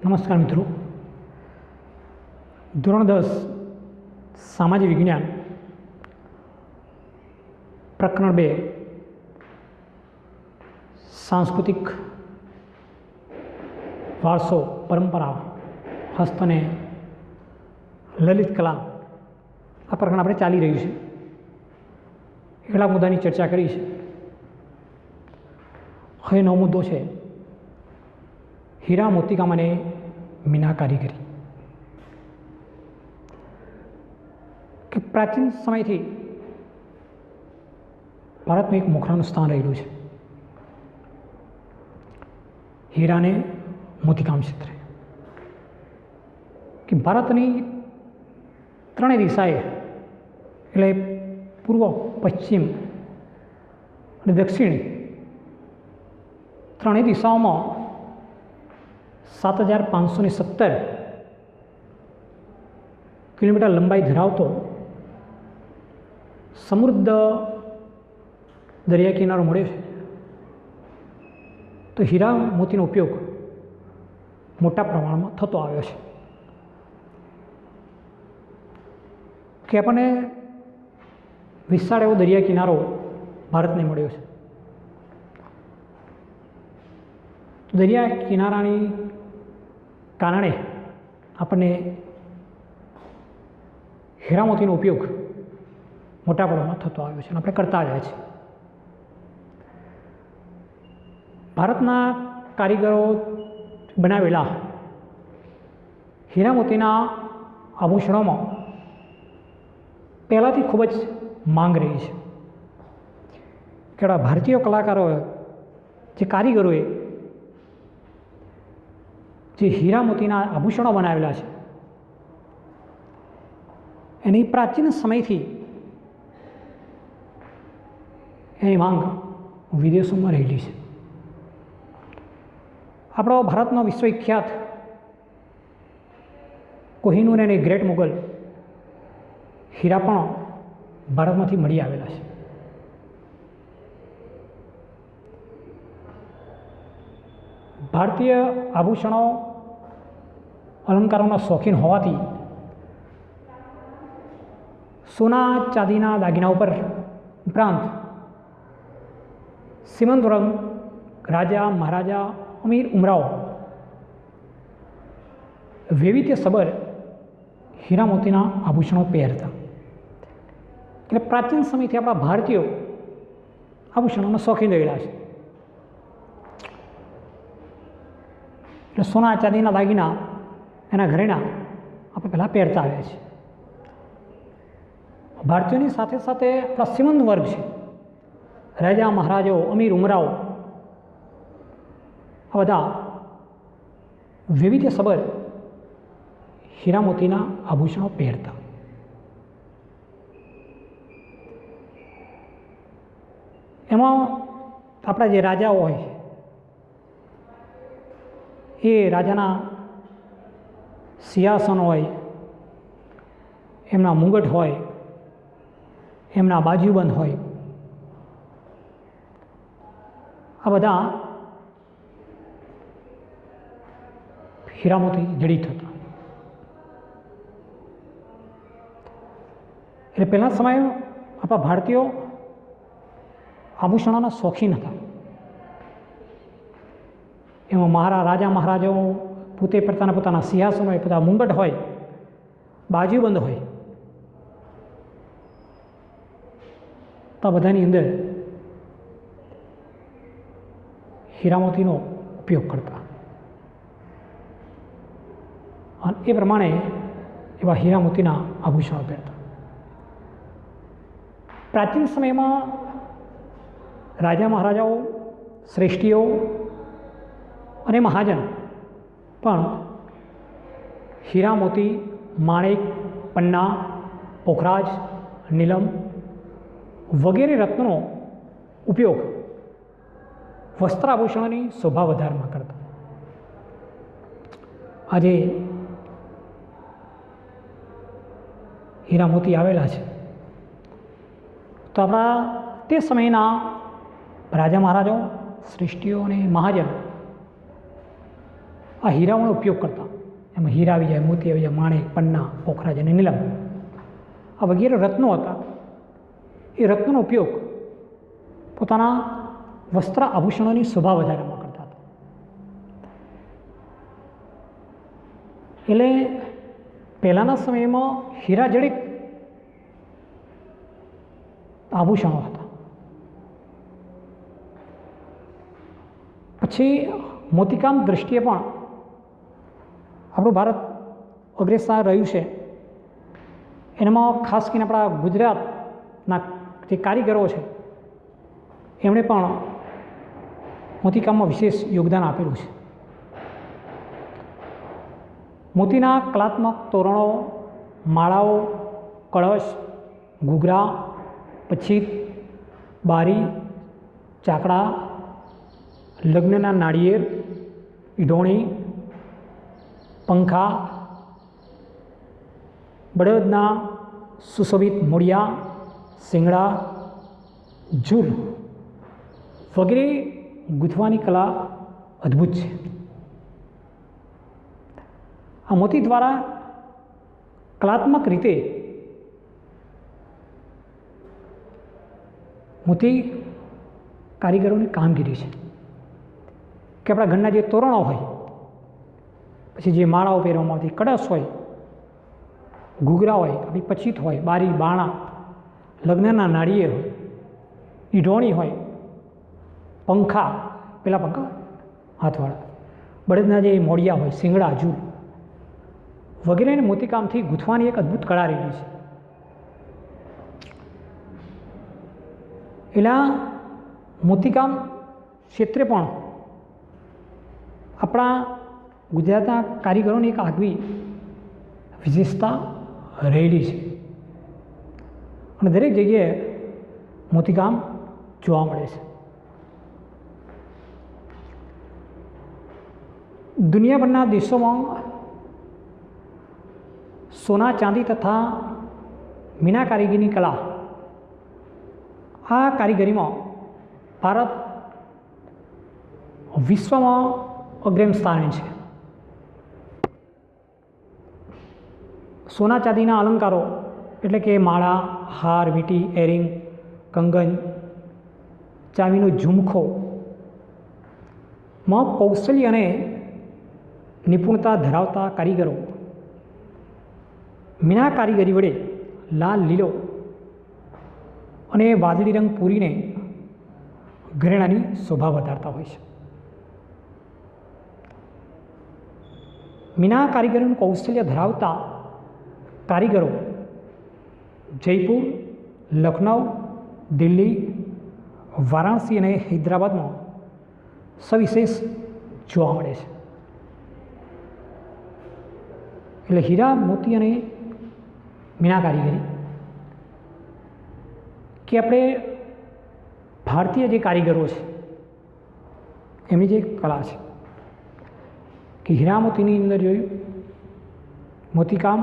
નમસ્કાર મિત્રો, ધોરણ 10 સામાજિક વિજ્ઞાન પ્રકરણ 2 સાંસ્કૃતિક વારસો, પરંપરા, હસ્ત અને લલિત કલા આ પ્રકરણ આપણે ચાલી રહ્યું છે. એટલા મુદ્દાની ચર્ચા કરી છે. હવે નવો મુદ્દો છે હીરા મોતીકામ અને મીના કારીગરી. કે પ્રાચીન સમયથી ભારતનું એક મોખરાનું સ્થાન રહેલું છે હીરા અને મોતીકામ ક્ષેત્રે. કે ભારતની ત્રણેય દિશાએ એટલે પૂર્વ, પશ્ચિમ અને દક્ષિણ ત્રણેય દિશાઓમાં 7,517 કિલોમીટર લંબાઈ ધરાવતો સમૃદ્ધ દરિયા કિનારો મળ્યો છે. તો હીરા મોતીનો ઉપયોગ મોટા પ્રમાણમાં થતો આવ્યો છે. કે આપણને વિશાળ એવો દરિયા કિનારો ભારતને મળ્યો છે. દરિયા કિનારાની કારણે આપણને હીરા મોતીનો ઉપયોગ મોટા પ્રમાણમાં થતો આવ્યો છે અને આપણે કરતા આવ્યા છીએ. ભારતના કારીગરો બનાવેલા હીરા મોતીના આભૂષણોમાં પહેલાંથી ખૂબ જ માંગ રહી છે. કેવડા ભારતીય કલાકારોએ, જે કારીગરોએ જે હીરા મોતીના આભૂષણો બનાવેલા છે એની પ્રાચીન સમયથી એની માંગ વિદેશોમાં રહેલી છે. આપણો ભારતનો વિશ્વવિખ્યાત કોહિનૂર અને ગ્રેટ મુગલ હીરા પણ ભારતમાંથી મળી આવેલા છે. ભારતીય આભૂષણો અલંકારોના શોખીન હોવાથી સોના ચાંદીના દાગીના ઉપરાંત શ્રીમંત વર્ગ, રાજા, મહારાજા, અમીર ઉમરાઓ વૈવિધ્યસભર હીરા મોતીના આભૂષણો પહેરતા. એટલે પ્રાચીન સમયથી આપણા ભારતીયો આભૂષણોના શોખીન રહેલા છે. એટલે સોના ચાંદીના દાગીના, એના ઘરેણાં આપણે પહેલાં પહેરતા આવ્યા છીએ. ભારતીયોની સાથે સાથે આપણા શ્રીમંત વર્ગ છે, રાજા, મહારાજાઓ, અમીર ઉમરાઓ, આ બધા વૈવિધ્યસભર હીરા મોતીના આભૂષણો પહેરતા. એમાં આપણા જે રાજાઓ હોય એ રાજાના સિંહાસન હોય, એમના મુગટ હોય, એમના બાજુબંધ હોય, આ બધા હીરા મોતી જડિત હતા. એટલે પહેલાં સમયે આપણા ભારતીયો આભૂષણોના શોખીન હતા. એમાં રાજા મહારાજાઓ પોતે પોતાના સિંહાસન હોય, પોતાના મુંગટ હોય, બાજુબંધ હોય, તો આ બધાની અંદર હીરા મોતીનો ઉપયોગ કરતા. અને એ પ્રમાણે એવા હીરા મોતીના આભૂષણો પહેરતા. પ્રાચીન સમયમાં રાજા મહારાજાઓ, શ્રેષ્ઠીઓ અને મહાજન પણ હીરા મોતી, માણેક, પન્ના, પોખરાજ, નીલમ વગેરે રત્નોનો ઉપયોગ વસ્ત્રાભૂષણોની શોભા વધારવામાં કરતા. આજે હીરા મોતી આવેલા છે તો આપણા તે સમયના રાજા મહારાજાઓ, શ્રેષ્ઠીઓ અને મહાજન આ હીરાઓનો ઉપયોગ કરતા. એમાં હીરા આવી જાય, મોતી આવી જાય, માણેક, પન્ના, પોખરાજ અને નીલમ આ વગેરે રત્નો હતા. એ રત્નોનો ઉપયોગ પોતાના વસ્ત્ર આભૂષણોની શોભા વધારવામાં કરતા હતા. એટલે પહેલાંના સમયમાં હીરા જડિત આભૂષણો હતા. પછી મોતીકામ દૃષ્ટિએ પણ આપણું ભારત અગ્રેસર રહ્યું છે. એનામાં ખાસ કરીને આપણા ગુજરાતના જે કારીગરો છે એમણે પણ મોતીકામમાં વિશેષ યોગદાન આપેલું છે. મોતીના કલાત્મક તોરણો, માળાઓ, કળશ, ઘૂઘરા, પછી બારી, ચાકડા, લગ્નના નાળિયેર, ઈઢોણી, પંખા, બળદના સુશોભિત મૂળિયા, શિંગડા, ઝૂલ વગેરે ગૂંથવાની કલા અદ્ભુત છે. આ મોતી દ્વારા કલાત્મક રીતે મોતી કારીગરોની કામગીરી છે કે આપણા ઘરના જે તોરણો હોય, પછી જે માળાઓ પહેરવામાં આવતી, કળશ હોય, ઘૂઘરા હોય, આપણી પચીત હોય, બારી, બાણા, લગ્નના નાળિયેર હોય, ઈઢોણી હોય, પંખા, પેલા પંખા હાથવાળા, બળદના જે મોડિયા હોય, શિંગડા, ઝૂલ વગેરેને મોતીકામથી ગૂંથવાની એક અદ્ભુત કળા રહેલી છે. એના મોતીકામ ક્ષેત્રે પણ આપણા ગુજરાતના કારીગરોની એક આગવી વિશેષતા રહેલી છે અને દરેક જગ્યાએ મોતીકામ જોવા મળે છે. દુનિયાભરના દેશોમાં સોના, ચાંદી તથા મીના કારીગરીની કલા, આ કારીગરીમાં ભારત વિશ્વમાં અગ્રેમ સ્થાને છે. સોના ચાંદીના અલંકારો એટલે કે માળા, હાર, વીંટી, એરિંગ, કંગન, ચાંદીનો ઝુમખો માં કૌશલ્ય અને નિપુણતા ધરાવતા કારીગરો મીના કારીગરી વડે લાલ, લીલો અને વાદળી રંગ પૂરીને ઘરેણાની શોભા વધારતા હોય છે. મીના કારીગરોનું કૌશલ્ય ધરાવતા કારીગરો જયપુર, લખનઉ, દિલ્હી, વારાણસી અને હૈદરાબાદમાં સવિશેષ જોવા મળે છે. એટલે હીરા, મોતી અને મીના કારીગરી કે આપણે ભારતીય જે કારીગરો છે એમની જે કલા છે કે હીરા મોતીની અંદર જોયું મોતીકામ,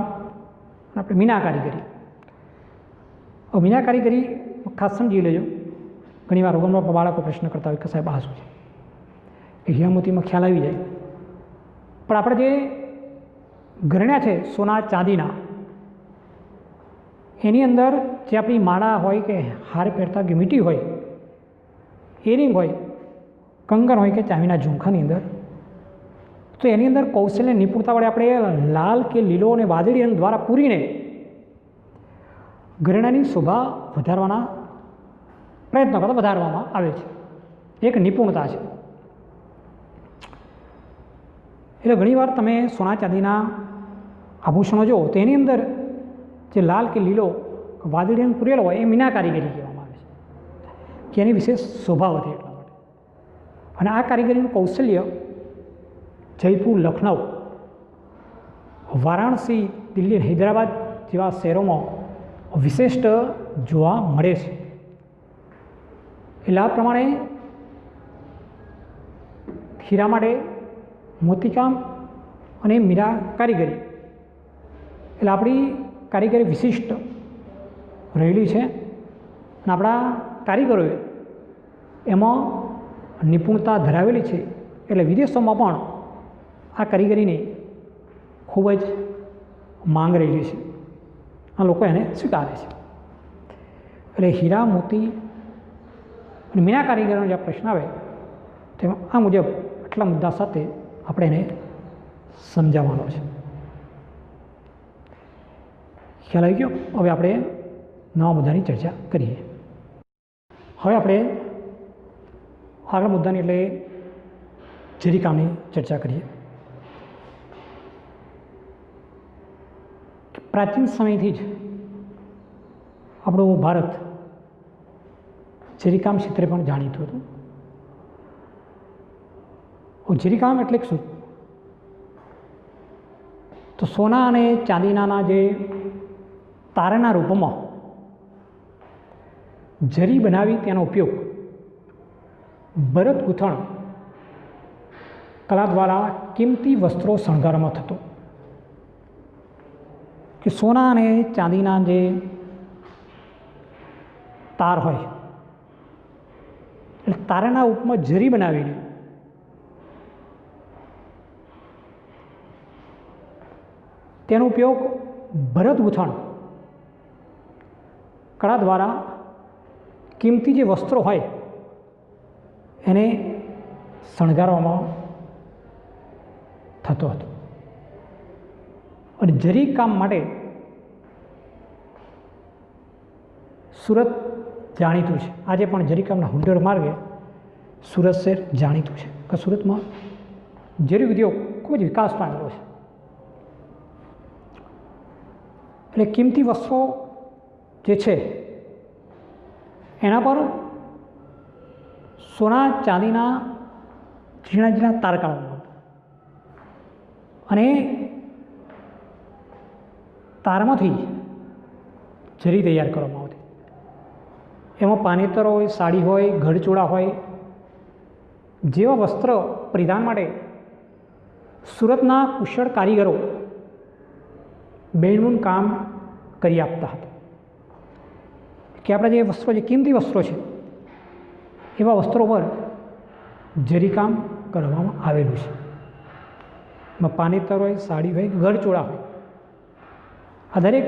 આપણે મીના કારીગરી. મીના કારીગરી ખાસ સમજી લેજો. ઘણીવાર ઓગમમાં બાળકો પ્રશ્ન કરતા હોય કે સાહેબ આ શું છે, કે હીરા મોતીમાં ખ્યાલ આવી જાય. પણ આપણે જે ઘરેણા છે સોના ચાંદીના, એની અંદર જે આપણી માળા હોય કે હાર પહેરતા કે વીંટી હોય, એરિંગ હોય, કંગન હોય કે ચાંદીના ઝુમખાની અંદર, તો એની અંદર કૌશલ્ય નિપુણતા વડે આપણે લાલ કે લીલો અને વાદળી રંગ દ્વારા પૂરીને ઘરેણાની શોભા વધારવાના પ્રયત્નો કરતા વધારવામાં આવે છે. એક નિપુણતા છે. એટલે ઘણીવાર તમે સોના ચાંદીના આભૂષણો જુઓ તો એની અંદર જે લાલ કે લીલો વાદળી રંગ પૂરેલો હોય એ મીના કારીગરી કહેવામાં આવે છે કે એની વિશેષ શોભા વધે એટલા માટે. અને આ કારીગરીનું કૌશલ્ય જયપુર, લખનઉ, વારાણસી, દિલ્હી, હૈદરાબાદ જેવા શહેરોમાં વિશિષ્ટ જોવા મળે છે. એટલે આ પ્રમાણે હીરા માટે મોતીકામ અને મીના કારીગરી એટલે આપણી કારીગરી વિશિષ્ટ રહેલી છે. અને આપણા કારીગરોએ એમાં નિપુણતા ધરાવેલી છે. એટલે વિદેશોમાં પણ આ કારીગરીની ખૂબ જ માંગ રહેલી છે, આ લોકો એને સ્વીકારે છે. એટલે હીરા મોતી અને મીના કારીગરોનો જે પ્રશ્ન આવે તેમાં આ મુજબ આટલા મુદ્દા સાથે આપણે એને સમજાવવાનો છે. ખ્યાલ આવી ગયો? હવે આપણે નવા મુદ્દાની ચર્ચા કરીએ. હવે આપણે આગળ મુદ્દાની એટલે જરીકામની ચર્ચા કરીએ. પ્રાચીન સમયથી જ આપણું ભારત જરીકામ ક્ષેત્રે પણ જાણીતું હતું. જરીકામ એટલે શું? તો સોના અને ચાંદીના જે તારના રૂપમાં જરી બનાવી તેનો ઉપયોગ ભરત ગૂંથણ કલા દ્વારા કિંમતી વસ્ત્રો શણગારમાં થતો. કે સોના અને ચાંદીના જે તાર હોય એટલે તારના રૂપમાં જરી બનાવીને તેનો ઉપયોગ ભરત ગૂંથણ કળા દ્વારા કિંમતી જે વસ્ત્રો હોય એને શણગારવામાં થતો હતો. અને જરી કામ માટે સુરત જાણીતું છે. આજે પણ જરીકામના હુંડર માર્ગે સુરત શહેર જાણીતું છે કે સુરતમાં જરી ઉદ્યોગ ખૂબ જ વિકાસ પામેલો છે. એટલે કિંમતી વસ્ત્રો જે છે એના પર સોના ચાંદીના ઝીણા ઝીણા તાર કાઢવામાં અને તારમાંથી જરી તૈયાર કરવામાં આવતી. એમાં પાનેતર હોય, સાડી હોય, ઘરચોળા હોય જેવા વસ્ત્ર પરિધાન માટે સુરતના કુશળ કારીગરો બેણમૂન કામ કરી આપતા હતા. કે આપણા જે વસ્ત્રો, જે કિંમતી વસ્ત્રો છે એવા વસ્ત્રો પર જરીકામ કરવામાં આવેલું છે. એમાં પાનેતર હોય, સાડી હોય, ઘરચોળા હોય, આ દરેક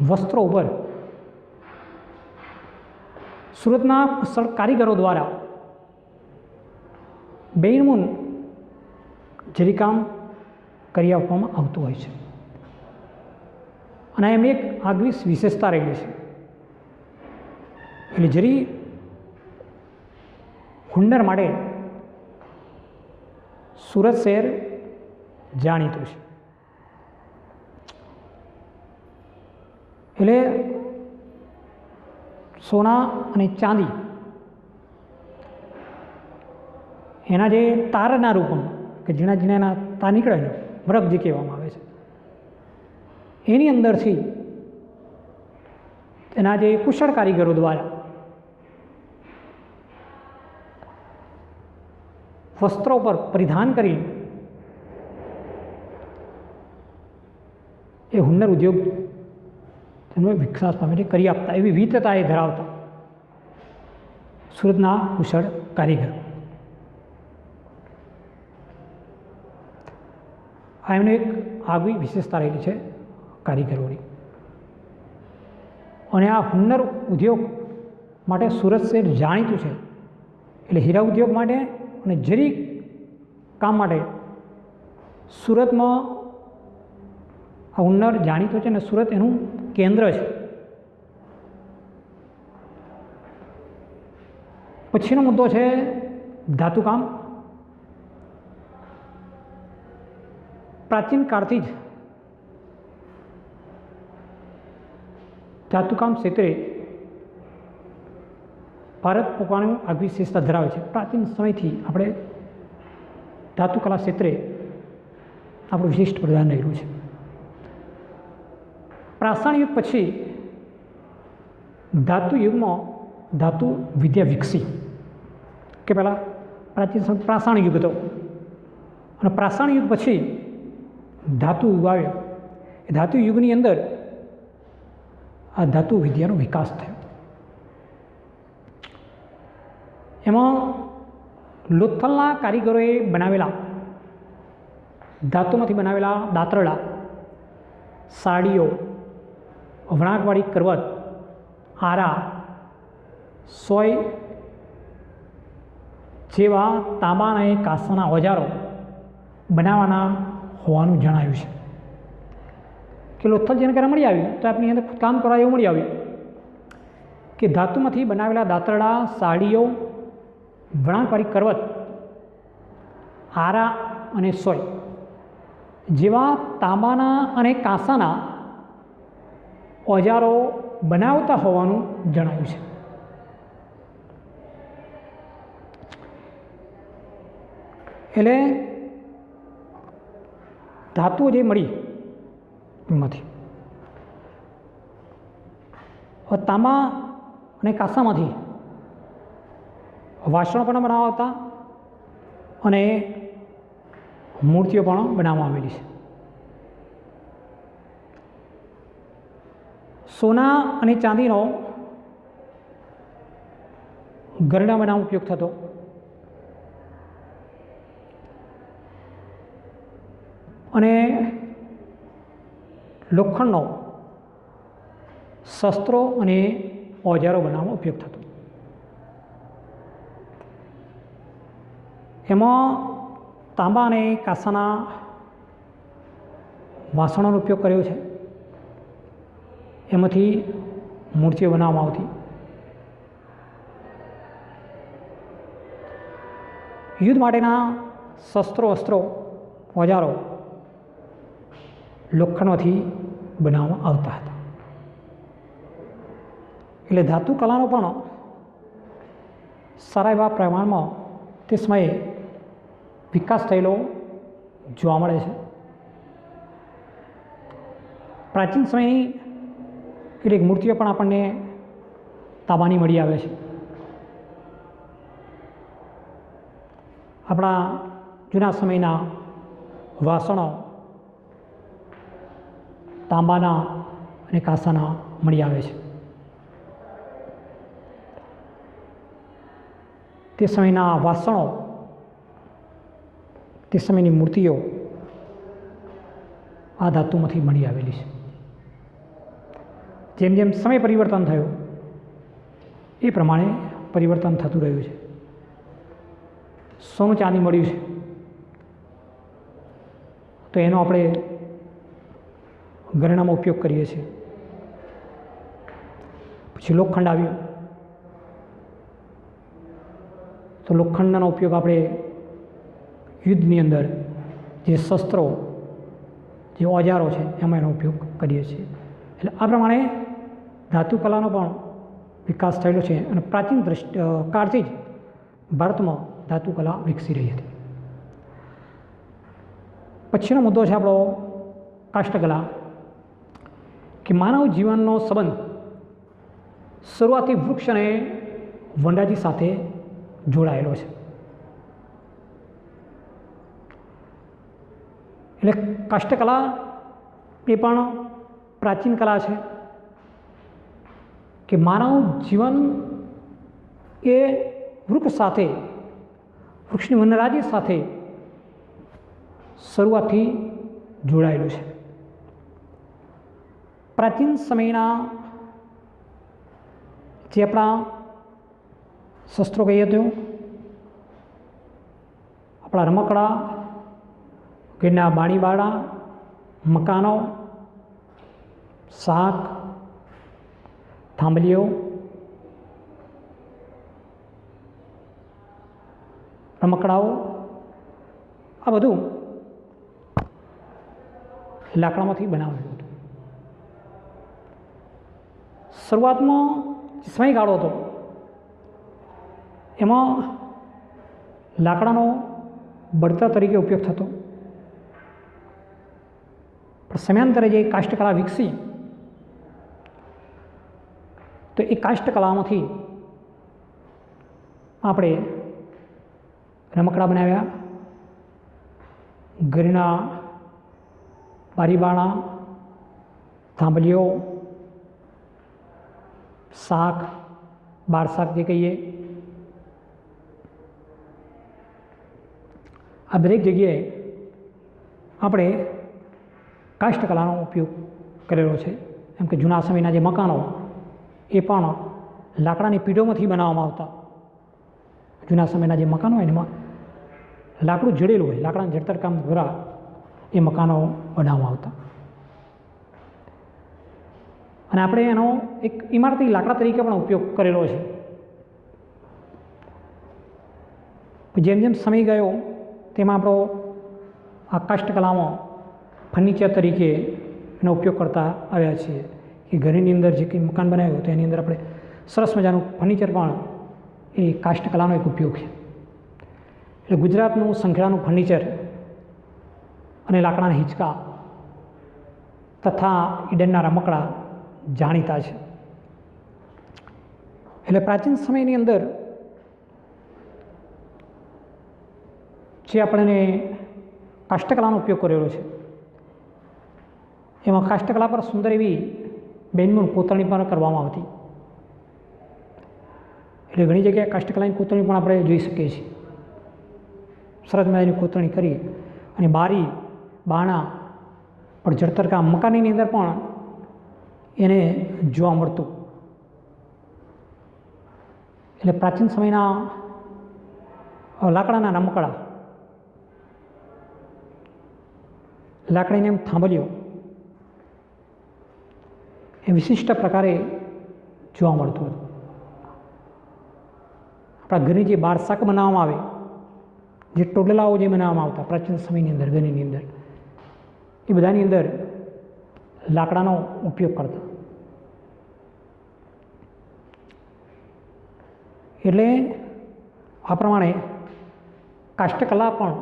વસ્ત્રો ઉપર સુરતના કુશળ કારીગરો દ્વારા બેણમૂન જરીકામ કરી આપવામાં આવતું હોય છે. અને એમ એક આગવી વિશેષતા રહેલી છે. એટલે જરી હુંડર માટે સુરત શહેર જાણીતું છે. એટલે સોના અને ચાંદી એના જે તારના રૂપમાં કે ઝીણા ઝીણા એના તાર નીકળે ને વ્રક જે કહેવામાં આવે છે એની અંદરથી એના જે કુશળ કારીગરો દ્વારા વસ્ત્રો પર પરિધાન કરી એ હુન્નર ઉદ્યોગ તેનો વિકાસ પામે કરી આપતા, એવી વિવિધતા એ ધરાવતા સુરતના કુશળ કારીગરો. આ એમને એક આગવી વિશેષતા રહેલી છે કારીગરોની. અને આ હુન્નર ઉદ્યોગ માટે સુરત શહેર જાણીતું છે. એટલે હીરા ઉદ્યોગ માટે અને જરી કામ માટે સુરતમાં આ હુન્નર જાણીતું છે અને સુરત એનું કેન્દ્ર છે. પછીનો મુદ્દો છે ધાતુકામ. પ્રાચીન કાળથી જ ધાતુકામ ક્ષેત્રે ભારત પોતાનું આગવી વિશેષતા ધરાવે છે. પ્રાચીન સમયથી આપણે ધાતુકલા ક્ષેત્રે આપણું વિશિષ્ટ પ્રદાન રહેલું છે. પાષાણ યુગ પછી ધાતુ યુગમાં ધાતુ વિદ્યા વિકસી. કે પહેલાં પ્રાચીન સમય પાષાણ યુગ હતો અને પાષાણ યુગ પછી ધાતુ યુગ આવ્યો. એ ધાતુ યુગની અંદર આ ધાતુ વિદ્યાનો વિકાસ થયો. એમાં લોથલના કારીગરોએ બનાવેલા धातुमांथी बनावेला दातरड़ा, साड़ीओ, वळांकवाળી करवत, आरा, सोय जेवा तांबा अने कांसाना औजारो बनाववाना होવાનું જણાવ્યું છે। કે લોથલ જાણકારી મળી આવી તો આપણી અંદર કામ કરવા એવું મળી આવ્યું કે ધાતુમાંથી બનાવેલા દાતરડા, સાડીઓ, વળાંકવાળી કરવત, આરા અને સોય જેવા તાંબાના અને કાંસાના ઓજારો બનાવતા હોવાનું જણાવ્યું છે। એટલે ધાતુઓ જે મળી એમાંથી તાંબા અને કાંસામાંથી વાસણો પણ બનાવતા અને મૂર્તિઓ પણ બનાવવામાં આવેલી છે। સોના અને ચાંદીનો ગરડા બનાવવાનો ઉપયોગ થતો અને લોખંડનો શસ્ત્રો અને ઓજારો બનાવવાનો ઉપયોગ થતો। એમાં તાંબા અને કાંસાના વાસણોનો ઉપયોગ કર્યો છે। એમાંથી મૂર્તિઓ બનાવવામાં આવતી। યુદ્ધ માટેના શસ્ત્રો, અસ્ત્રો, ઓજારો લોખંડમાંથી બનાવવામાં આવતા હતા। એટલે ધાતુ કલાનો પણ સારા એવા પ્રમાણમાં તે સમયે વિકાસ થયેલો જોવા મળે છે। પ્રાચીન સમયની કેટલીક મૂર્તિઓ પણ આપણને તાંબાની મળી આવે છે। આપણા જૂના સમયના વાસણો તાંબાના અને કાંસાના મળી આવે છે। તે સમયના વાસણો, તે સમયની મૂર્તિઓ આ ધાતુમાંથી મળી આવેલી છે। જેમ જેમ સમય પરિવર્તન થયું એ પ્રમાણે પરિવર્તન થતું રહ્યું છે। સોનું ચાંદી મળ્યું છે તો એનો આપણે ગરણામાં ઉપયોગ કરીએ છીએ। પછી લોખંડ આવ્યું તો લોખંડનો ઉપયોગ આપણે યુદ્ધની અંદર જે શસ્ત્રો, જે ઓજારો છે એમાં એનો ઉપયોગ કરીએ છીએ। એટલે આ પ્રમાણે ધાતુકલાનો પણ વિકાસ થયેલો છે અને પ્રાચીન કાળથી જ ભારતમાં ધાતુકલા વિકસી રહી હતી। પછીનો મુદ્દો છે આપણો કાષ્ઠકલા, કે માનવ જીવનનો સંબંધ શરૂઆતથી વૃક્ષ અને વનરાજી સાથે જોડાયેલો છે। એટલે કાષ્ઠકલા એ પણ પ્રાચીન કલા છે કે માનવ જીવન એ વૃક્ષ સાથે, વૃક્ષની વનરાજી સાથે શરૂઆતથી જોડાયેલું છે। પ્રાચીન સમયના જે આપણા શસ્ત્રો કહીએ તો આપણા રમકડા, ઘરના બાણીબારણા, મકાનો, શાક, થાંભલીઓ, રમકડાઓ, આ બધું લાકડામાંથી બનાવેલું હતું। શરૂઆતમાં જે સમયગાળો હતો એમાં લાકડાનો બળતણ તરીકે ઉપયોગ થતો, પણ સમયાંતરે જે કાષ્ઠકલા વિકસી તો એ કાષ્ઠકલામાંથી આપણે રમકડા બનાવ્યા, ઘરના બારીબારણા, થાંભલીઓ, શાક, બાર શાક જે કહીએ, આ દરેક જગ્યાએ આપણે કાષ્ઠકલાનો ઉપયોગ કરેલો છે. એમ કે જૂના સમયના જે મકાનો એ પણ લાકડાની પીઢોમાંથી બનાવવામાં આવતા. જૂના સમયના જે મકાનો હોય એમાં લાકડું જડેલું હોય, લાકડાના જડતર કામ દ્વારા એ મકાનો બનાવવામાં આવતા. અને આપણે એનો એક ઇમારતી લાકડા તરીકે પણ ઉપયોગ કરેલો છે. જેમ જેમ સમય ગયો તેમાં આપણો આ કાષ્ઠકલામાં ફર્નિચર તરીકે એનો ઉપયોગ કરતા આવ્યા છીએ. કે ઘરની અંદર જે કંઈ મકાન બનાવ્યું તો એની અંદર આપણે સરસ મજાનું ફર્નિચર પણ એ કાષ્ઠકલાનો એક ઉપયોગ છે. એટલે ગુજરાતનું સંખેડાનું ફર્નિચર અને લાકડાના હિંચકા તથા ઈડનના રમકડા જાણીતા છે. એટલે પ્રાચીન સમયની અંદર જે આપણને કાષ્ઠકલાનો ઉપયોગ કરેલો છે એમાં કાષ્ઠકલા પર સુંદર એવી બેનમૂન કોતરણી પણ કરવામાં આવતી. એટલે ઘણી જગ્યાએ કાષ્ઠકલાની કોતરણી પણ આપણે જોઈ શકીએ છીએ. સરસ મજાની કોતરણી કરી અને બારી બારણા પણ જડતર કામ મકાનની અંદર પણ એને જોવા મળતું. એટલે પ્રાચીન સમયના લાકડાના રમકડા, લાકડીને એમ થાંભલીઓ એ વિશિષ્ટ પ્રકારે જોવા મળતું હતું. આપણા ઘરની જે બાર શાક બનાવવામાં આવે, જે ટોડલાઓ જે બનાવવામાં આવતા પ્રાચીન સમયની અંદર ઘરની અંદર, એ બધાની અંદર લાકડાનો ઉપયોગ કરતા. એટલે આ પ્રમાણે કાષ્ઠકલા પણ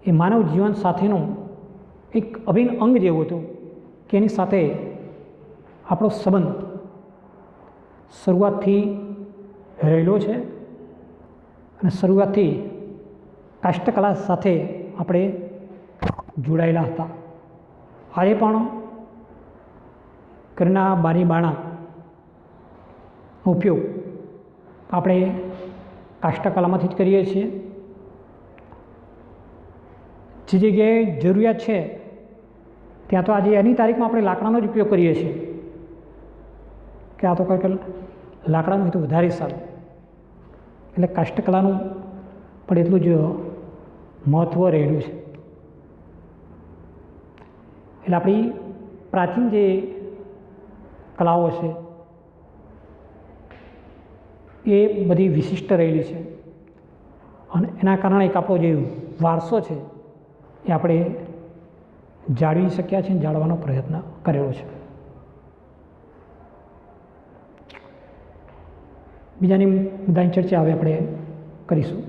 એ માનવ જીવન સાથેનું એક અભિન્ન અંગ જેવું હતું કે એની સાથે આપણો સંબંધ શરૂઆતથી રહેલો છે અને શરૂઆતથી કાષ્ઠકલા સાથે આપણે જોડાયેલા હતા. આજે પણ ઘરના બારી બારણાનો ઉપયોગ આપણે કાષ્ઠકલામાંથી જ કરીએ છીએ. જે જગ્યાએ જરૂરિયાત છે ત્યાં તો આજે એની તારીખમાં આપણે લાકડાનો જ ઉપયોગ કરીએ છીએ કે આ તો કંઈક લાકડાનું તો વધારે સારું. એટલે કાષ્ઠકલાનું પણ એટલું જ મહત્ત્વ રહેલું છે. એટલે આપણી પ્રાચીન જે કલાઓ છે એ બધી વિશિષ્ટ રહેલી છે અને એના કારણે એક આપણો જે વારસો છે એ આપણે જાળવી શક્યા છે અને જાળવવાનો પ્રયત્ન કરેલો છે. બીજાની મુદ્દાની ચર્ચા હવે આપણે કરીશું.